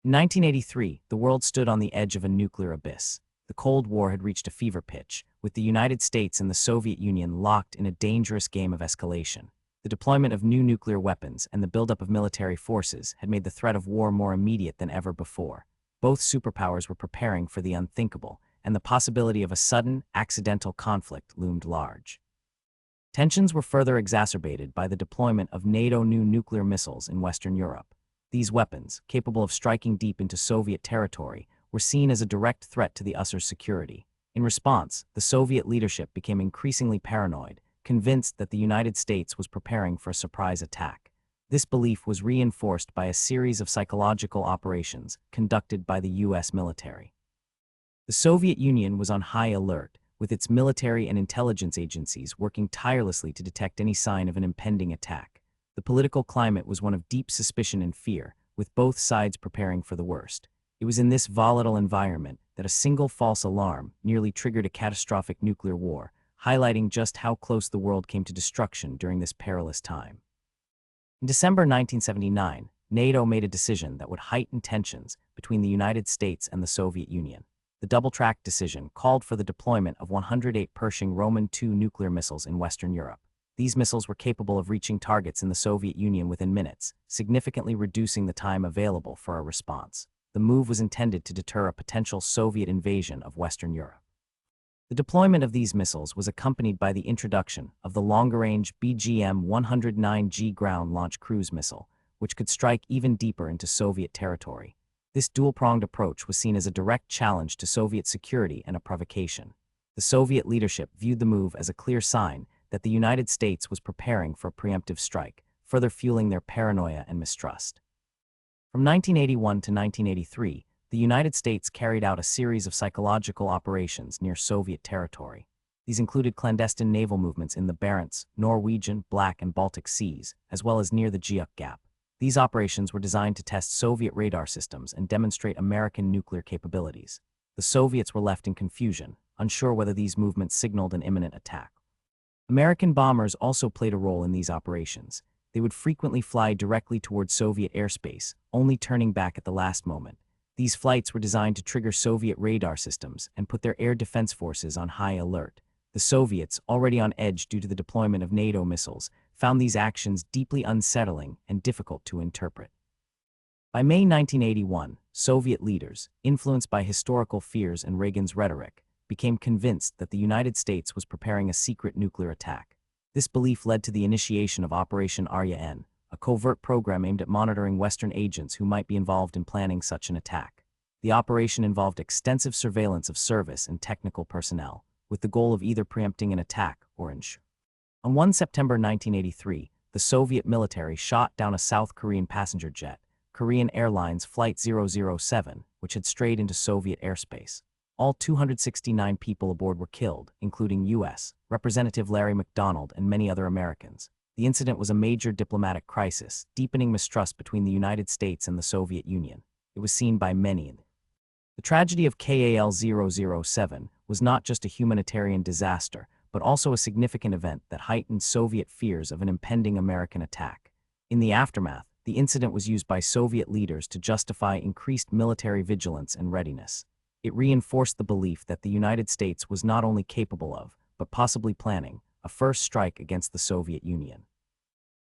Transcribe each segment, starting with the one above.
In 1983, the world stood on the edge of a nuclear abyss. The Cold War had reached a fever pitch, with the United States and the Soviet Union locked in a dangerous game of escalation. The deployment of new nuclear weapons and the buildup of military forces had made the threat of war more immediate than ever before. Both superpowers were preparing for the unthinkable, and the possibility of a sudden, accidental conflict loomed large. Tensions were further exacerbated by the deployment of NATO new nuclear missiles in Western Europe. These weapons, capable of striking deep into Soviet territory, were seen as a direct threat to the USSR's security. In response, the Soviet leadership became increasingly paranoid, convinced that the United States was preparing for a surprise attack. This belief was reinforced by a series of psychological operations conducted by the U.S. military. The Soviet Union was on high alert, with its military and intelligence agencies working tirelessly to detect any sign of an impending attack. The political climate was one of deep suspicion and fear, with both sides preparing for the worst. It was in this volatile environment that a single false alarm nearly triggered a catastrophic nuclear war, highlighting just how close the world came to destruction during this perilous time. In December 1979, NATO made a decision that would heighten tensions between the United States and the Soviet Union. The double-track decision called for the deployment of 108 Pershing II nuclear missiles in Western Europe. These missiles were capable of reaching targets in the Soviet Union within minutes, significantly reducing the time available for a response. The move was intended to deter a potential Soviet invasion of Western Europe. The deployment of these missiles was accompanied by the introduction of the longer-range BGM-109G ground-launch cruise missile, which could strike even deeper into Soviet territory. This dual-pronged approach was seen as a direct challenge to Soviet security and a provocation. The Soviet leadership viewed the move as a clear sign that the United States was preparing for a preemptive strike, further fueling their paranoia and mistrust. From 1981 to 1983, the United States carried out a series of psychological operations near Soviet territory. These included clandestine naval movements in the Barents, Norwegian, Black, and Baltic Seas, as well as near the Guyuk Gap. These operations were designed to test Soviet radar systems and demonstrate American nuclear capabilities. The Soviets were left in confusion, unsure whether these movements signaled an imminent attack. American bombers also played a role in these operations. They would frequently fly directly toward Soviet airspace, only turning back at the last moment. These flights were designed to trigger Soviet radar systems and put their air defense forces on high alert. The Soviets, already on edge due to the deployment of NATO missiles, found these actions deeply unsettling and difficult to interpret. By May 1981, Soviet leaders, influenced by historical fears and Reagan's rhetoric, became convinced that the United States was preparing a secret nuclear attack. This belief led to the initiation of Operation Arya-N, a covert program aimed at monitoring Western agents who might be involved in planning such an attack. The operation involved extensive surveillance of service and technical personnel, with the goal of either preempting an attack or ensure. On 1 September 1983, the Soviet military shot down a South Korean passenger jet, Korean Airlines Flight 007, which had strayed into Soviet airspace. All 269 people aboard were killed, including U.S. Representative Larry McDonald and many other Americans. The incident was a major diplomatic crisis, deepening mistrust between the United States and the Soviet Union. It was seen by many. The tragedy of KAL-007 was not just a humanitarian disaster, but also a significant event that heightened Soviet fears of an impending American attack. In the aftermath, the incident was used by Soviet leaders to justify increased military vigilance and readiness. It reinforced the belief that the United States was not only capable of, but possibly planning, a first strike against the Soviet Union.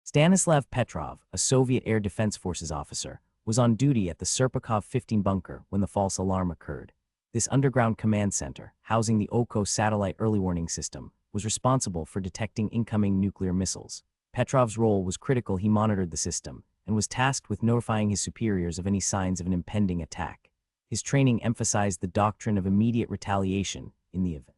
Stanislav Petrov, a Soviet Air Defense Forces officer, was on duty at the Serpukhov 15 bunker when the false alarm occurred. This underground command center, housing the OKO satellite early warning system, was responsible for detecting incoming nuclear missiles. Petrov's role was critical. He monitored the system and was tasked with notifying his superiors of any signs of an impending attack. His training emphasized the doctrine of immediate retaliation in the event.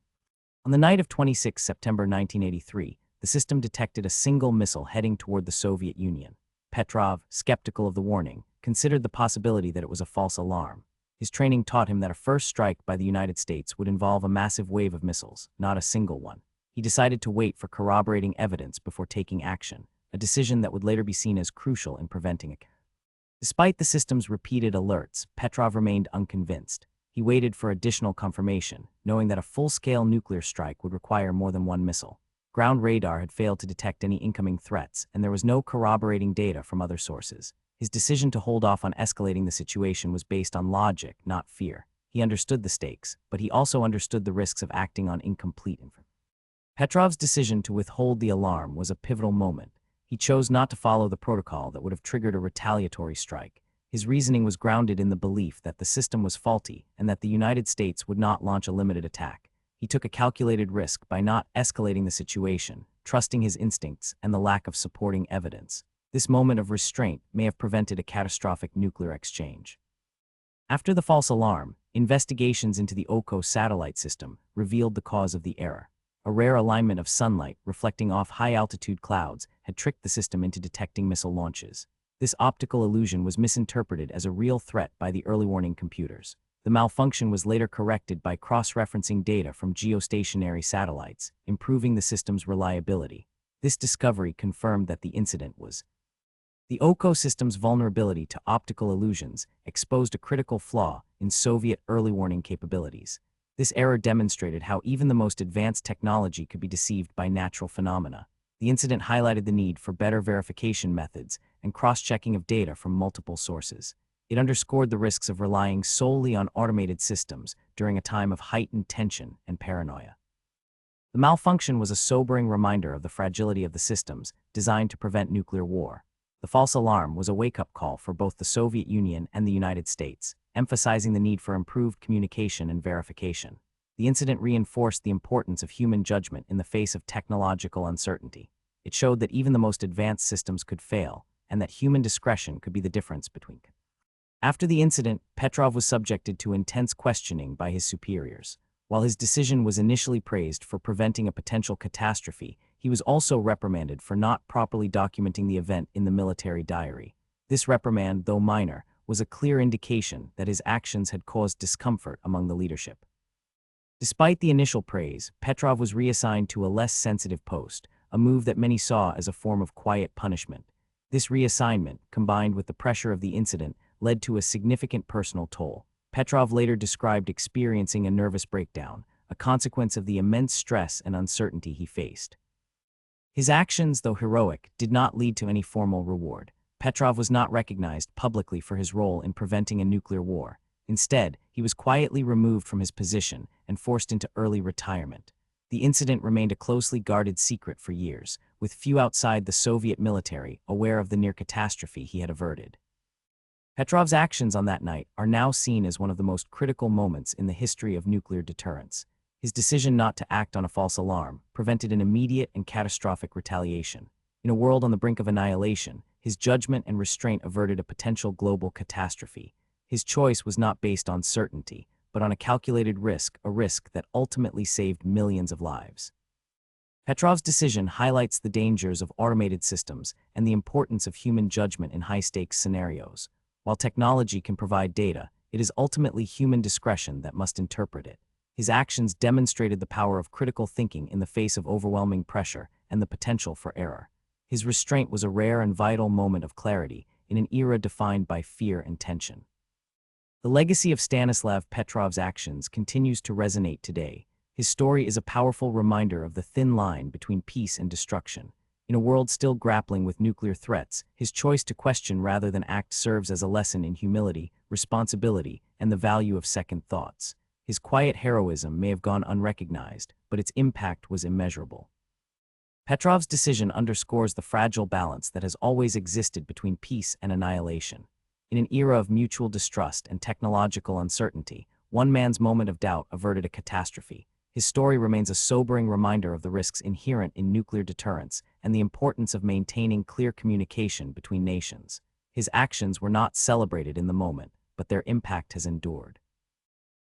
On the night of 26 September 1983, the system detected a single missile heading toward the Soviet Union. Petrov, skeptical of the warning, considered the possibility that it was a false alarm. His training taught him that a first strike by the United States would involve a massive wave of missiles, not a single one. He decided to wait for corroborating evidence before taking action, a decision that would later be seen as crucial in preventing a. Despite the system's repeated alerts, Petrov remained unconvinced. He waited for additional confirmation, knowing that a full-scale nuclear strike would require more than one missile. Ground radar had failed to detect any incoming threats, and there was no corroborating data from other sources. His decision to hold off on escalating the situation was based on logic, not fear. He understood the stakes, but he also understood the risks of acting on incomplete information. Petrov's decision to withhold the alarm was a pivotal moment. He chose not to follow the protocol that would have triggered a retaliatory strike. His reasoning was grounded in the belief that the system was faulty and that the United States would not launch a limited attack. He took a calculated risk by not escalating the situation, trusting his instincts and the lack of supporting evidence. This moment of restraint may have prevented a catastrophic nuclear exchange. After the false alarm, investigations into the OCO satellite system revealed the cause of the error. A rare alignment of sunlight reflecting off high-altitude clouds had tricked the system into detecting missile launches. This optical illusion was misinterpreted as a real threat by the early warning computers. The malfunction was later corrected by cross-referencing data from geostationary satellites, improving the system's reliability. This discovery confirmed that the incident was the OCO system's vulnerability to optical illusions exposed a critical flaw in Soviet early warning capabilities. This error demonstrated how even the most advanced technology could be deceived by natural phenomena. The incident highlighted the need for better verification methods and cross-checking of data from multiple sources. It underscored the risks of relying solely on automated systems during a time of heightened tension and paranoia. The malfunction was a sobering reminder of the fragility of the systems designed to prevent nuclear war. The false alarm was a wake-up call for both the Soviet Union and the United States, emphasizing the need for improved communication and verification. The incident reinforced the importance of human judgment in the face of technological uncertainty. It showed that even the most advanced systems could fail, and that human discretion could be the difference between. After the incident, Petrov was subjected to intense questioning by his superiors. While his decision was initially praised for preventing a potential catastrophe, he was also reprimanded for not properly documenting the event in the military diary. This reprimand, though minor, was a clear indication that his actions had caused discomfort among the leadership. Despite the initial praise, Petrov was reassigned to a less sensitive post, a move that many saw as a form of quiet punishment. This reassignment, combined with the pressure of the incident, led to a significant personal toll. Petrov later described experiencing a nervous breakdown, a consequence of the immense stress and uncertainty he faced. His actions, though heroic, did not lead to any formal reward. Petrov was not recognized publicly for his role in preventing a nuclear war. Instead, he was quietly removed from his position and forced into early retirement. The incident remained a closely guarded secret for years, with few outside the Soviet military aware of the near catastrophe he had averted. Petrov's actions on that night are now seen as one of the most critical moments in the history of nuclear deterrence. His decision not to act on a false alarm prevented an immediate and catastrophic retaliation. In a world on the brink of annihilation, his judgment and restraint averted a potential global catastrophe. His choice was not based on certainty, but on a calculated risk, a risk that ultimately saved millions of lives. Petrov's decision highlights the dangers of automated systems and the importance of human judgment in high-stakes scenarios. While technology can provide data, it is ultimately human discretion that must interpret it. His actions demonstrated the power of critical thinking in the face of overwhelming pressure and the potential for error. His restraint was a rare and vital moment of clarity in an era defined by fear and tension. The legacy of Stanislav Petrov's actions continues to resonate today. His story is a powerful reminder of the thin line between peace and destruction. In a world still grappling with nuclear threats, his choice to question rather than act serves as a lesson in humility, responsibility, and the value of second thoughts. His quiet heroism may have gone unrecognized, but its impact was immeasurable. Petrov's decision underscores the fragile balance that has always existed between peace and annihilation. In an era of mutual distrust and technological uncertainty, one man's moment of doubt averted a catastrophe. His story remains a sobering reminder of the risks inherent in nuclear deterrence and the importance of maintaining clear communication between nations. His actions were not celebrated in the moment, but their impact has endured.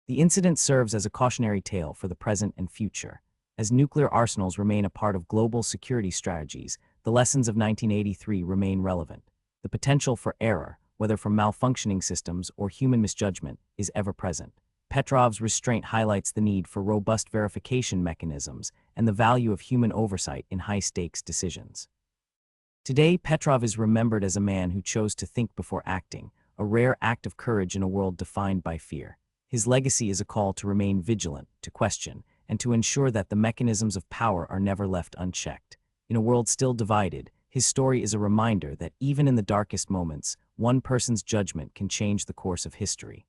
The incident serves as a cautionary tale for the present and future. As nuclear arsenals remain a part of global security strategies, the lessons of 1983 remain relevant. The potential for error, whether from malfunctioning systems or human misjudgment, is ever present. Petrov's restraint highlights the need for robust verification mechanisms and the value of human oversight in high-stakes decisions. Today, Petrov is remembered as a man who chose to think before acting, a rare act of courage in a world defined by fear. His legacy is a call to remain vigilant, to question, and to ensure that the mechanisms of power are never left unchecked. In a world still divided, his story is a reminder that even in the darkest moments, one person's judgment can change the course of history.